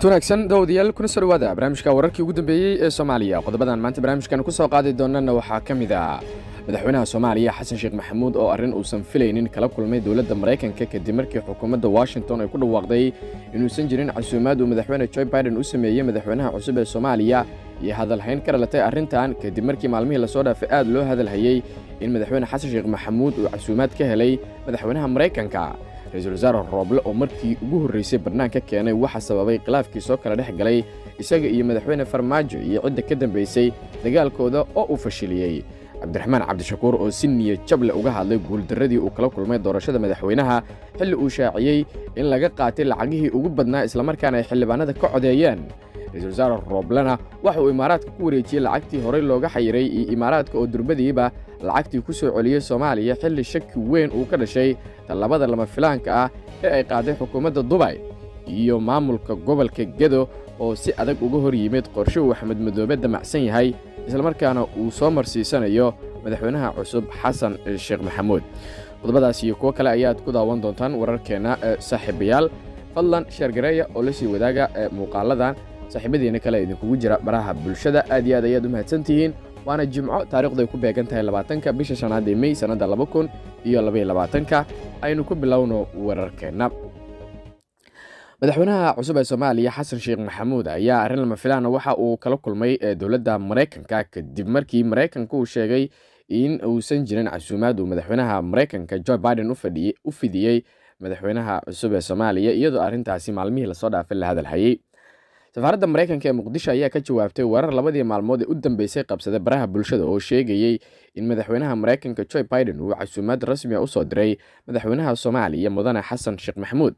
kulanti wanaagsan dawadayaal kuna soo dhawaada barnaamijka wararkii ugu dambeeyey ee Soomaaliya. Qodobadan maanta barnaamijkan ku soo qaadi doonana waxaa ka mid ah madaxweynaha Soomaaliya Xasan Sheekh Maxamuud oo arrin uusan filaynin kala kulmay dawladda Mareykanka kadib markii xukuumadda Washington ay ku dhawaaqday inuusan jirin casuumaad uu madaxweyne Joe Biden u sameeyay madaxweynaha cusub ee Soomaaliya iyo hadal hayn ka dhalatay arrintan kadib markii maalmihii la soo dhaafay aad loo hadal hayay in madaxweyne Xasan Sheekh Maxamuud uu casuumaad ka helay madaxweynaha Mareykanka. Ra'iisul Wasaare Roble oo markii ugu horeysay barnaamijka keenay waxa sababay khilaafkii soo kala dhex galay isaga iyo madaxweyne Farmaajo iyo cidda ka dambeysay dagaalkooda oo uu fashiliyay. Cabdiraxmaan Cabdishakuur oo si niyad jab leh uga hadlay guuldaradii uu kala kulmay doorashada madaxweynaha xilli uu shaaciyay in laga qaatay lacagihii ugu badnaa isla markaana ay xildhibaanada ka codeeyeen. Ra'iisul Wasaare Roblena waxa uu Imaaraadka ku wareejiyay lacagtii horey looga xayiray iyo Imaaraadka oo durbadiiba lacagtii ku soo celiyay Soomaaliya xilli shaki weyn uu ka dhashay talabada lama filaanka ah ee ay qaaday xukuumadda Dubai iyo maamulka gobolka Gedo oo si adag uga hor yimid qorshe uu Axmed Madoobe damacsan yahay isla markaana uu soo marsiisanayo madaxweynaha cusub Xasan Sheekh Maxamuud. Qodobadaas iyo kuwa kale ayaad ku daawan doontaan wararkeena saaxiibayaal. fadlan share gareeya oo la sii wadaaga muuqaaladan saaxiibadiina kale idinkugu jira baraha bulshada. aad iyo aad ayaad u mahadsantihiin. waana Jimco taariikhdu ay ku beegan tahay 20 bisha shanaad ee May sanada 2022 aynu ku bilowno wararkeena. madaxweynaha cusub ee Soomaaliya Xasan Sheekh Maxamuud ayaa arrin lama filaan waxa uu kala kulmay dawladda Mareykanka kadib markii Mareykanku uu sheegay in uusan jirin casuumaad uu madaxweynaha Mareykanka Joe Biden u fidiyay madaxweynaha cusub ee Soomaaliya iyadoo arrintaasi maalmihii la soo dhaafay la hadal hayay. safaaradda Mareykanka ee Muqdisho ayaa ka jawaabtay warar labadii maalmood ee u dambeysay qabsaday baraha bulshada oo sheegayay in madaxweynaha Mareykanka Joe Biden uu casuumaad rasmi ah u soo diray madaxweynaha Soomaaliya mudane Xasan Sheekh Maxamuud.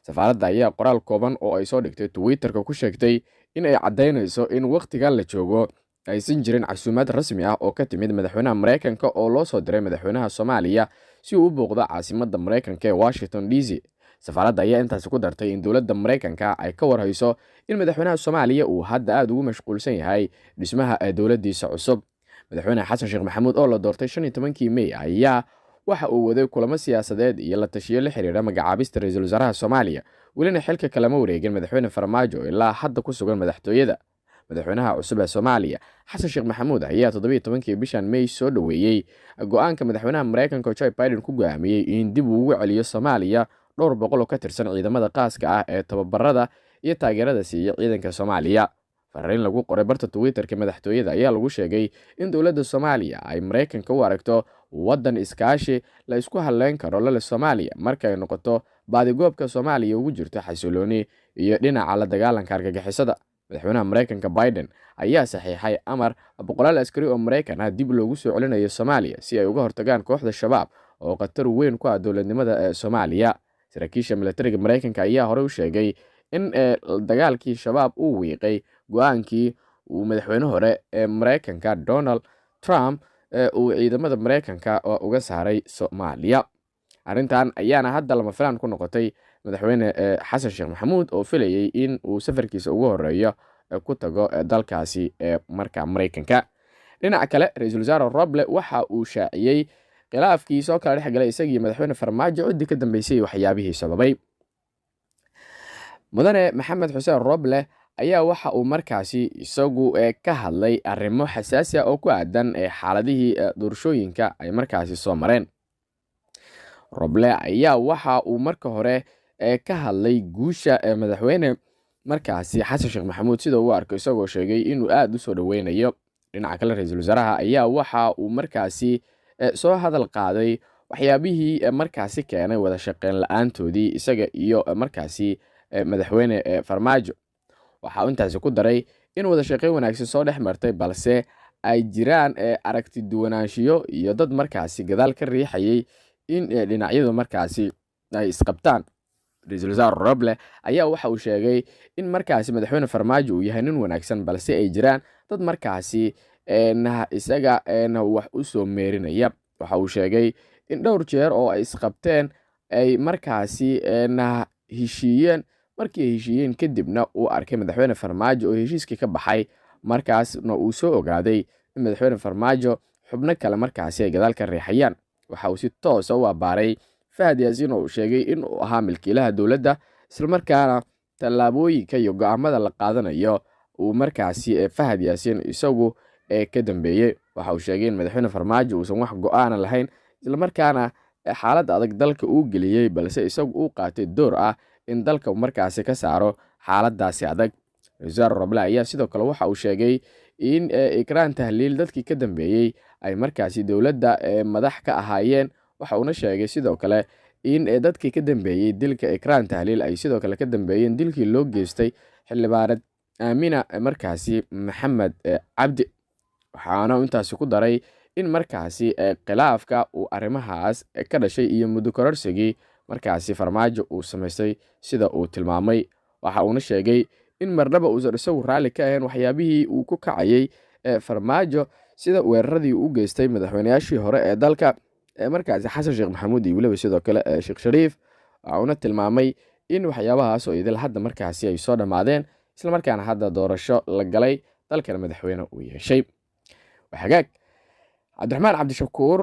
safaaradda ayaa qoraal kooban oo ay soo dhigtay Twitter-ka ku sheegtay in ay cadeynayso in waqtigan la joogo aysan jirin casuumaad rasmi ah oo ka timid madaxweynaha Mareykanka oo loo soo diray madaxweynaha Soomaaliya si uu u booqdo caasimadda Mareykanka ee Washington DC. safaaradda ayaa intaas ku dartay in dawladda Mareykanka ay ka warhayso in madaxweynaha Soomaaliya uu hadda aad ugu mashquulsan yahay dhismaha dawladdiisa cusub. madaxweyne Xasan Sheekh Maxamuud oo la doortay 15 May ayaa waxa uu waday kulamo siyaasadeed iyo la tashiyo la xiriira magacaabista ra'iisul wasaaraha Soomaaliya welina xilka kalama wareegin madaxweyne Farmaajo ilaa hadda ku sugan madaxtooyada. madaxweynaha cusub ee Soomaaliya Xasan Sheekh Maxamuud ayaa 17 bishan May soo dhaweeyay go'aanka madaxweynaha Mareykanka Joe Biden ku go'aamiyay in dib uu ugu celiyo Soomaaliya 200 oo ka tirsan ciidamada qaaska ah ee tababarada iyo taageerada siiya ciidanka Soomaaliya. fariin lagu qoray barta Twitter-ka madaxtooyada ayaa lagu sheegay in dawladda Soomaaliya ay Mareykanka u aragto waddan iskaashi la isku haleyn karo la Soomaaliya marka ay noqoto baadigoobka Soomaaliya ugu jirto xasilooni iyo dhinaca la dagaalanka argagixisada. madaxweynaha Mareykanka Biden ayaa saxiixay amar boqolaal askari oo Mareykan ah dib loogu soo celinayo Soomaaliya si ay uga hortagaan kooxda shabaab oo khatar weyn ku ah dawladnimada ee Soomaaliya. saraakiisha militariga Mareykanka ayaa hore u sheegay in dagaalkii shabaab uu wiiqay go'aankii uu madaxweyne hore ee Mareykanka Donald Trump uu ciidamada Mareykanka uga saaray Soomaaliya. arrintan ayaana hadda lama filaan ku noqotay madaxweyne Xasan Sheekh Maxamuud oo filayay in uu safarkiisa ugu horeeyo ku tago dalkaasi marka Mareykanka. dhinaca kale Ra'iisul Wasaare Roble waxa uu shaaciyay khilaafkii soo kala dhex galay isagii madaxweyne Farmaajo cidii ka dambeysay waxyaabihii sababay. mudane Maxamed Xuseen Roble ayaa waxa uu markaasi isagu ka hadlay arrimo xasaasi ah oo ku aadan xaaladihii doorashooyinka ay markaasi soo mareen. Roble ayaa waxa uu marka hore ka hadlay guusha madaxweyne markaasi Xasan Sheekh Maxamuud sida uu arko isagoo sheegay inuu aad u soo dhaweynayo. dhinaca kale ra'iisul wasaaraha ayaa waxa uu markaasi soo hadal qaaday waxyaabihii markaasi keenay wada shaqeyn la'aantoodii isaga iyo markaasi madaxweyne Farmaajo. waxa uu intaas ku daray in wada shaqeyn wanaagsan soo dhex martay balse ay jiraan aragti duwanaanshiyo iyo dad markaasi gadaal ka riixayay in dhinacyadu markaasi ay isqabtaan. Ra'iisul Wasaare Roble ayaa waxa uu sheegay in markaasi madaxweyne Farmaajo uu yahay nin wanaagsan balse ay jiraan dad markaasi isaga wax u soo meerinaya. waxa uu sheegay in dhowr jeer oo ay isqabteen ay markaasi heshiiyeen markii ay heshiiyeen kadibna uu arkay madaxweyne Farmaajo oo heshiiskii ka baxay markaasna uu soo ogaaday in madaxweyne Farmaajo xubno kale markaasi ay gadaal ka riixayaan. waxa uu si toos ah u abaaray Fahad Yaasiin oo sheegay in uu ahaa milkiilaha dawladda isla markaana tallaabooyinka iyo go'aamada la qaadanayo uu markaasi Fahad Yaasiin isagu ka dambeeyey. Waxa uu sheegay in madaxweyne Farmaajo uusan wax go'aan lahayn isla markaana xaalad adag dalka uu geliyay, balse isagu uu qaatay door ah in dalka markaasi ka saaro xaaladaasi adag. Wasaar Roble ayaa sidoo kale waxa uu sheegay in Ikraan Tahliil dadkii ka dambeeyey ay markaasi dowladda madax ka ahaayeen. Waxa uuna sheegay sidoo kale in dadkii ka dambeeyey dilka Ikraan Tahliil ay sidoo kale ka dambeeyeen dilkii loo geystay xildhibaaneed Aamina markaasi Maxamed Cabdi. waxaana intaasi ku daray in markaasi khilaafka uu arrimahaas ka dhashay iyo muddo kororsigii markaasi Farmaajo uu samaystay sida uu tilmaamay. Waxa uuna sheegay in marnaba uusan isagu raalli ka ahayn waxyaabihii uu ku kacayay Farmaajo, sida weeraradii uu geystay madaxweynayaashii hore ee dalka markaasi Xasan Sheekh Maxamuud iyo weliba sidoo kale Sheekh Shariif. waxa uuna tilmaamay in waxyaabahaas oo idil hadda markaasi ay soo dhammaadeen, isla markaana hadda doorasho la galay, dalkana madaxweyne uu yeeshay. Hagaag Cabdiraxmaan Cabdishakuur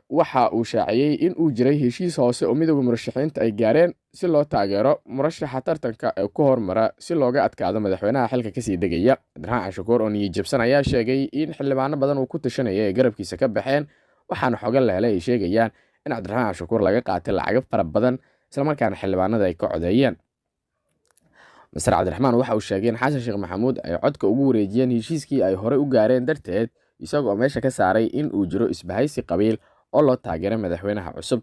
waxa uu shaaciyey in uu jiray heshiis hoose oo midowga murashaxiinta ay gaareen si loo taageero murashaxa tartanka ee ku hormara si looga adkaado madaxweynaha xilka kasii degaya. Cabdiraxmaan Cabdishakuur oo niyad jabsan ayaa sheegay in xildhibaano badan uu ku tashanaya ay garabkiisa ka baxeen, waxaana xogan la helay ay sheegayaan in Cabdiraxmaan Cabdishakuur laga qaatay lacago fara badan isla markaana xildhibaanada ay ka codeeyeen. Masar Cabdiraxmaan waxa uu sheegay in Xasan Sheekh Maxamuud ay codka ugu wareejiyeen heshiiskii ay hore u gaareen darteed, isagoo meesha ka saaray in uu jiro isbahaysi qabiil oo loo taageeray madaxweynaha cusub.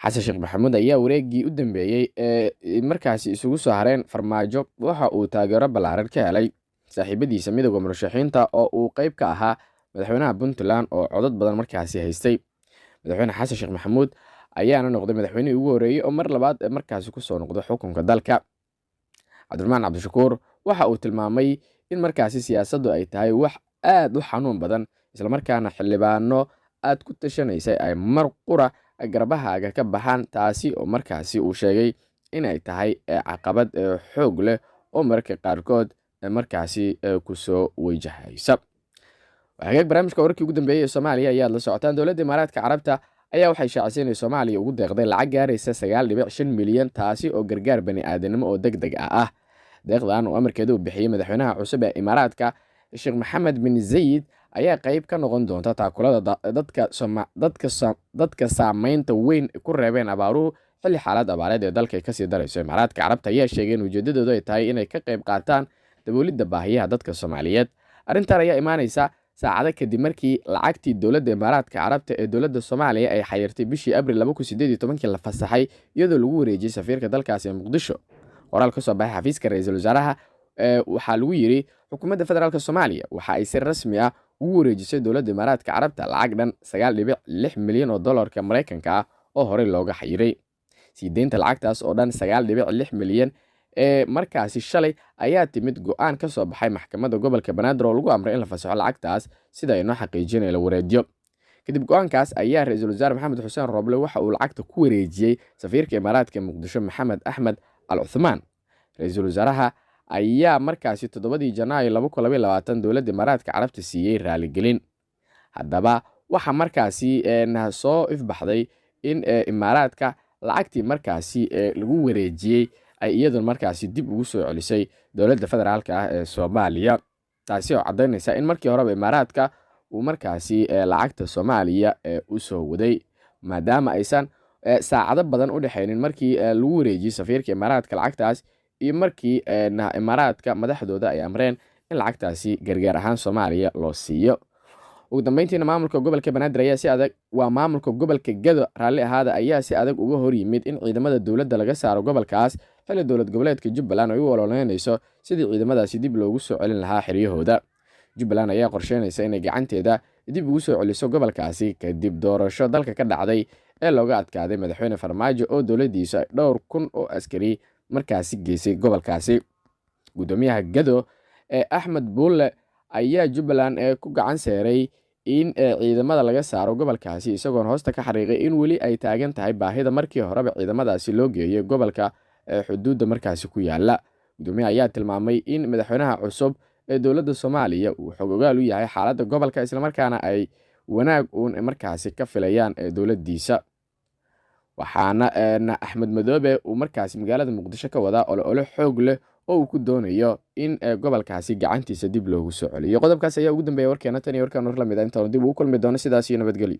Xasan Sheekh Maxamuud ayaa wareegii u dambeeyey markaasi isugu soo hareen Farmaajo waxa uu taageero ballaaran ka helay saaxiibadiisa midowga murashaxiinta oo uu qayb ka ahaa madaxweynaha Puntland oo codad badan markaasi haystay. Madaxweyne Xasan Sheekh Maxamuud ayaana noqday madaxweynihii ugu horeeyey oo mar labaad markaasi ku soo noqday xukunka dalka. Cabdiraxmaan Cabdishakuur waxa uu tilmaamay in markaasi siyaasaddu ay tahay wax aad u xanuun badan, isla markaana xildhibaano aad ku tashanaysay ay mar qura garbahaaga ka baxaan, taasi oo markaasi uu sheegay in ay tahay caqabad xoog leh oo mararka qaarkood markaasi ku soo wajahaysa. hagaag barnaamijka wararkii ugu dambeeyay ee Soomaaliya ayaad la socotaan. Dowladda Imaaraadka Carabta ayaa waxay shaacisay in Soomaaliya ugu deeqday lacag gaaraysa 9.5 milyan, taasi oo gargaar bani'aadanimo oo degdeg ah. deeqdan oo amarkeedu bixiyay madaxweynaha cusub ee Imaaraadka Sheekh Maxamed bin Zayed ayaa qayb ka noqon doonta taakulada dadka saameynta weyn ku reebeen abaaruhu xilli xaalad abaareed ee dalka kasii darayso. Imaaraadka Carabta ayaa sheegay in ujeedadoodu ay tahay inay ka qayb qaataan daboolidda baahiyaha dadka Soomaaliyeed. Arrintan ayaa imaanaysa saacado kadib markii lacagtii dowladda Imaaraadka Carabta ee dowladda Soomaaliya ay xayirtay bishii Abriil 2018 la fasaxay iyadoo lagu wareejiyay safiirka dalkaasi ee Muqdisho. Qoraal ka soo baxay xafiiska ra'iisul wasaaraha waxaa lagu yiri xukuumadda federaalka Soomaaliya waxa ay si rasmi ah ugu wareejisay dowladda Imaaraadka Carabta lacag dhan 9.6 milyan oo dollarka Mareykanka ah oo horey looga xayiray. sii deynta lacagtaas oo dhan 9.6 milyan markaasi shalay ayaa timid go'aan ka soo baxay maxkamadda gobolka Banaadir oo lagu amray in la fasaxo lacagtaas sida ay noo xaqiijinayaan la wareejiyo. kadib go'aankaas ayaa ra'iisul wasaare Maxamed Xuseen Roble waxa uu lacagta ku wareejiyay safiirka Imaaraadka Muqdisho Maxamed Axmed Al Uthman. ra'iisul wasaaraha ayaa markaasi 7 Janaayo 2022 dowladda Imaaraadka Carabta siiyay raaligelin. haddaba waxa markaasi soo ifbaxday in Imaaraadka lacagtii markaasi lagu wareejiyay ay iyadoo markaasi dib ugu soo celisay dowladda federaalka ah ee Soomaaliya, taasi oo cadeynaysa in markii horeba Imaaraadka uu markaasi lacagta Soomaaliya u soo waday, maadaama aysan saacado badan u dhaxaynin markii lagu wareejiyay safiirka Imaaraadka lacagtaas iyo markii Imaaraadka madaxdooda ay amreen in lacagtaasi gargaar ahaan Soomaaliya loo siiyo. ugu dambeyntiina maamulka gobolka Banaadir ayaa si adag maamulka gobolka Gado raalli ahaada ayaa si adag uga hor yimid in ciidamada dowladda laga saaro gobolkaas xilli dowlad goboleedka Jubbaland ay u ololeynayso sidii ciidamadaasi dib loogu soo celin lahaa xeryahooda. Jubbaland ayaa qorsheynaysa inay gacanteeda dib ugu soo celiso gobolkaasi kadib doorasho dalka ka dhacday ee looga adkaaday madaxweyne Farmaajo oo dowladdiisa dhowr kun oo askari markaasi geysay gobolkaasi. gudoomiyaha Gado Axmed Bulle ayaa Jubbaland ku gacan saaray in ciidamada laga saaro gobolkaasi, isagoo hoosta ka xariiqay in weli ay taagan tahay baahida markii horeba ciidamadaasi loo geeyay gobolka xuduudda markaasi ku yaala. gudoomiyaha ayaa tilmaamay in madaxweynaha cusub ee dowladda Soomaaliya uu xog ogaal u yahay xaaladda gobolka, isla markaana ay wanaag uun markaasi ka filayaan dowladdiisa. waxaana Axmed Madoobe uu markaasi magaalada Muqdisho ka wadaa olole xoog leh oo uu ku doonayo in gobolkaasi gacantiisa dib loogu soo celiyo. Qodobkaas ayaa ugu dambeeyay warkeena tan iyo warkaan war la mid ah intaan dib ugu kulmi doono sidaas iyo nabadgelyo.